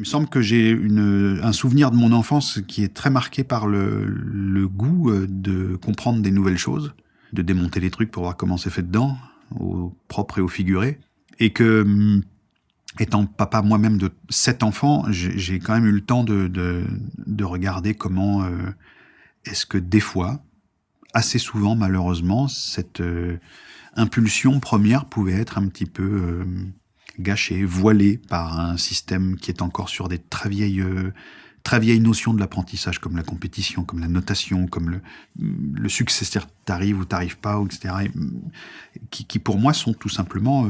Il me semble que j'ai un souvenir de mon enfance qui est très marqué par le goût de comprendre des nouvelles choses, de démonter les trucs pour voir comment c'est fait dedans, au propre et au figuré. Et que, étant papa moi-même de 7 enfants, j'ai quand même eu le temps de regarder comment est-ce que des fois, assez souvent malheureusement, cette impulsion première pouvait être un petit peu gâchée, voilée par un système qui est encore sur des très vieilles notions de l'apprentissage, comme la compétition, comme la notation, comme le succès, c'est-à-dire t'arrives ou t'arrives pas, etc., qui pour moi sont tout simplement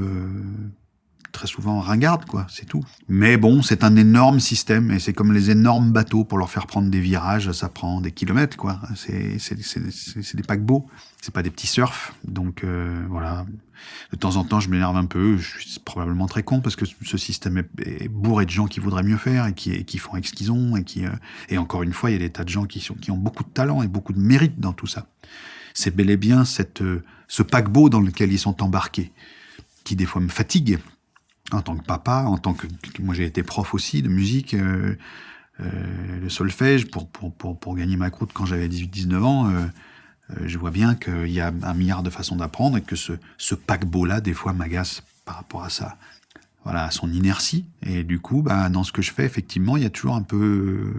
très souvent ringardes, quoi, c'est tout. Mais bon, c'est un énorme système, et c'est comme les énormes bateaux, pour leur faire prendre des virages, ça prend des kilomètres, quoi. C'est des paquebots, c'est pas des petits surfs, donc voilà. De temps en temps, je m'énerve un peu, je suis probablement très con, parce que ce système est bourré de gens qui voudraient mieux faire, et qui font avec ce qu'ils ont, et encore une fois, il y a des tas de gens qui ont beaucoup de talent et beaucoup de mérite dans tout ça. C'est bel et bien ce paquebot dans lequel ils sont embarqués, qui des fois me fatigue, en tant que papa, moi j'ai été prof aussi de musique, le solfège, pour gagner ma croûte quand j'avais 18-19 ans, je vois bien qu'il y a un milliard de façons d'apprendre, et que ce paquebot-là, des fois, m'agace par rapport à ça. Voilà, à son inertie. Et du coup, dans ce que je fais, effectivement, il y a toujours un peu...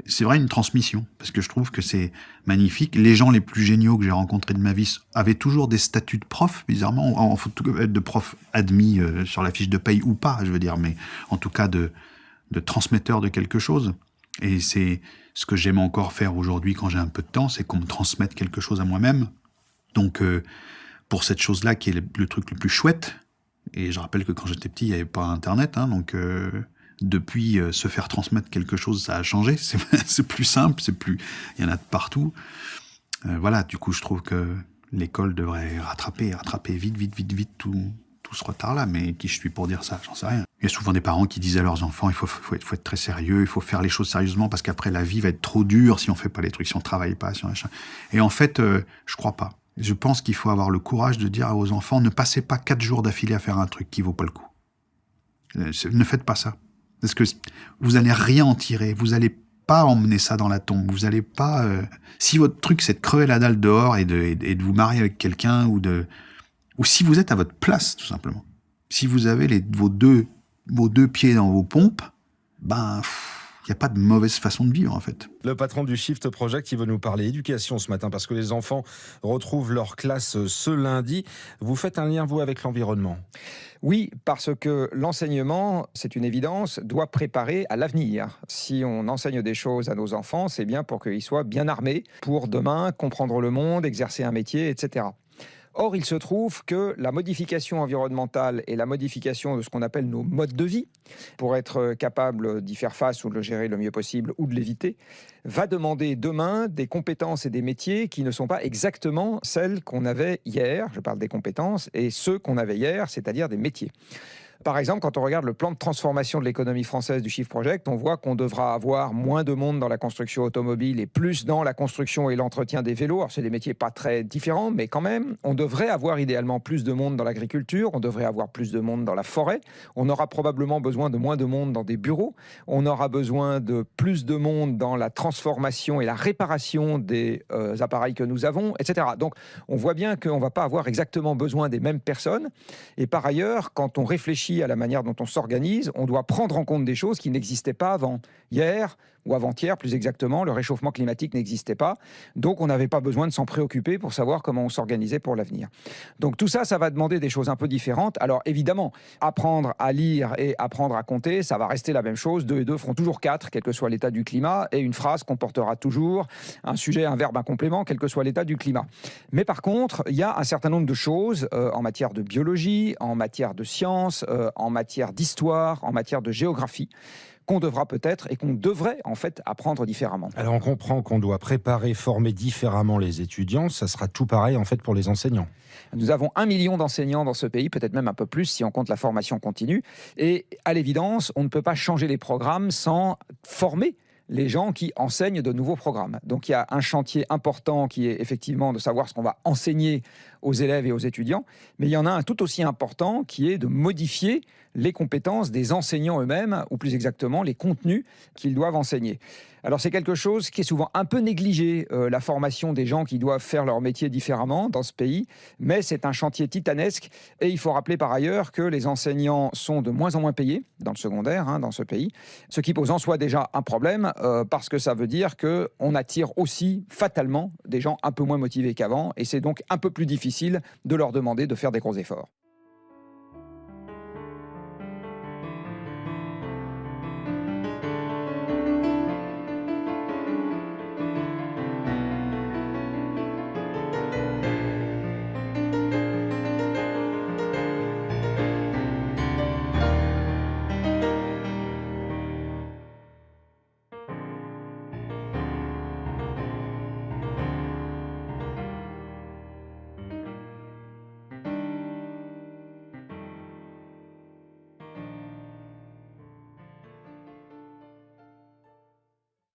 C'est vrai, une transmission, parce que je trouve que c'est magnifique. Les gens les plus géniaux que j'ai rencontrés de ma vie avaient toujours des statuts de prof, bizarrement, de prof admis sur la fiche de paye ou pas, je veux dire, mais en tout cas de transmetteur de quelque chose. Et c'est ce que j'aime encore faire aujourd'hui quand j'ai un peu de temps, c'est qu'on me transmette quelque chose à moi-même. Donc, pour cette chose-là qui est le truc le plus chouette, et je rappelle que quand j'étais petit, il n'y avait pas Internet, hein, donc... Depuis, se faire transmettre quelque chose, ça a changé. C'est plus simple, il y en a de partout. Voilà, du coup, je trouve que l'école devrait rattraper vite tout ce retard-là. Mais qui je suis pour dire ça? J'en sais rien. Il y a souvent des parents qui disent à leurs enfants, il faut être très sérieux, il faut faire les choses sérieusement, parce qu'après, la vie va être trop dure si on fait pas les trucs, si on travaille pas, si on machin. Et en fait, je crois pas. Je pense qu'il faut avoir le courage de dire aux enfants, ne passez pas 4 jours d'affilée à faire un truc qui vaut pas le coup. Ne faites pas ça. Parce que vous n'allez rien en tirer, vous n'allez pas emmener ça dans la tombe, vous n'allez pas... si votre truc c'est de crever la dalle dehors et de vous marier avec quelqu'un, ou si vous êtes à votre place, tout simplement. Si vous avez vos deux pieds dans vos pompes, il n'y a pas de mauvaise façon de vivre, en fait. Le patron du Shift Project qui veut nous parler éducation ce matin, parce que les enfants retrouvent leur classe ce lundi. Vous faites un lien, vous, avec l'environnement? Oui, parce que l'enseignement, c'est une évidence, doit préparer à l'avenir. Si on enseigne des choses à nos enfants, c'est bien pour qu'ils soient bien armés pour demain comprendre le monde, exercer un métier, etc. Or, il se trouve que la modification environnementale et la modification de ce qu'on appelle nos modes de vie, pour être capable d'y faire face ou de le gérer le mieux possible ou de l'éviter, va demander demain des compétences et des métiers qui ne sont pas exactement celles qu'on avait hier. Je parle des compétences, et ceux qu'on avait hier, c'est-à-dire des métiers. Par exemple, quand on regarde le plan de transformation de l'économie française du Shift Project, on voit qu'on devra avoir moins de monde dans la construction automobile et plus dans la construction et l'entretien des vélos. Alors, c'est des métiers pas très différents, mais quand même, on devrait avoir idéalement plus de monde dans l'agriculture, on devrait avoir plus de monde dans la forêt, on aura probablement besoin de moins de monde dans des bureaux, on aura besoin de plus de monde dans la transformation et la réparation des appareils que nous avons, etc. Donc, on voit bien qu'on ne va pas avoir exactement besoin des mêmes personnes. Et par ailleurs, quand on réfléchit à la manière dont on s'organise, on doit prendre en compte des choses qui n'existaient pas avant. Hier, ou avant-hier plus exactement, le réchauffement climatique n'existait pas. Donc on n'avait pas besoin de s'en préoccuper pour savoir comment on s'organisait pour l'avenir. Donc tout ça, ça va demander des choses un peu différentes. Alors évidemment, apprendre à lire et apprendre à compter, ça va rester la même chose. 2 et 2 feront toujours 4, quel que soit l'état du climat. Et une phrase comportera toujours un sujet, un verbe, un complément, quel que soit l'état du climat. Mais par contre, il y a un certain nombre de choses en matière de biologie, en matière de sciences, en matière d'histoire, en matière de géographie, qu'on devra peut-être et qu'on devrait en fait apprendre différemment. Alors on comprend qu'on doit préparer, former différemment les étudiants. Ça sera tout pareil en fait pour les enseignants. Nous avons 1 million d'enseignants dans ce pays, peut-être même un peu plus si on compte la formation continue. Et à l'évidence, on ne peut pas changer les programmes sans former les gens qui enseignent de nouveaux programmes. Donc il y a un chantier important qui est effectivement de savoir ce qu'on va enseigner aux élèves et aux étudiants, mais il y en a un tout aussi important qui est de modifier les compétences des enseignants eux-mêmes, ou plus exactement les contenus qu'ils doivent enseigner. Alors c'est quelque chose qui est souvent un peu négligé, la formation des gens qui doivent faire leur métier différemment dans ce pays, mais c'est un chantier titanesque et il faut rappeler par ailleurs que les enseignants sont de moins en moins payés dans le secondaire, dans ce pays, ce qui pose en soi déjà un problème parce que ça veut dire qu'on attire aussi fatalement des gens un peu moins motivés qu'avant et c'est donc un peu plus difficile de leur demander de faire des gros efforts.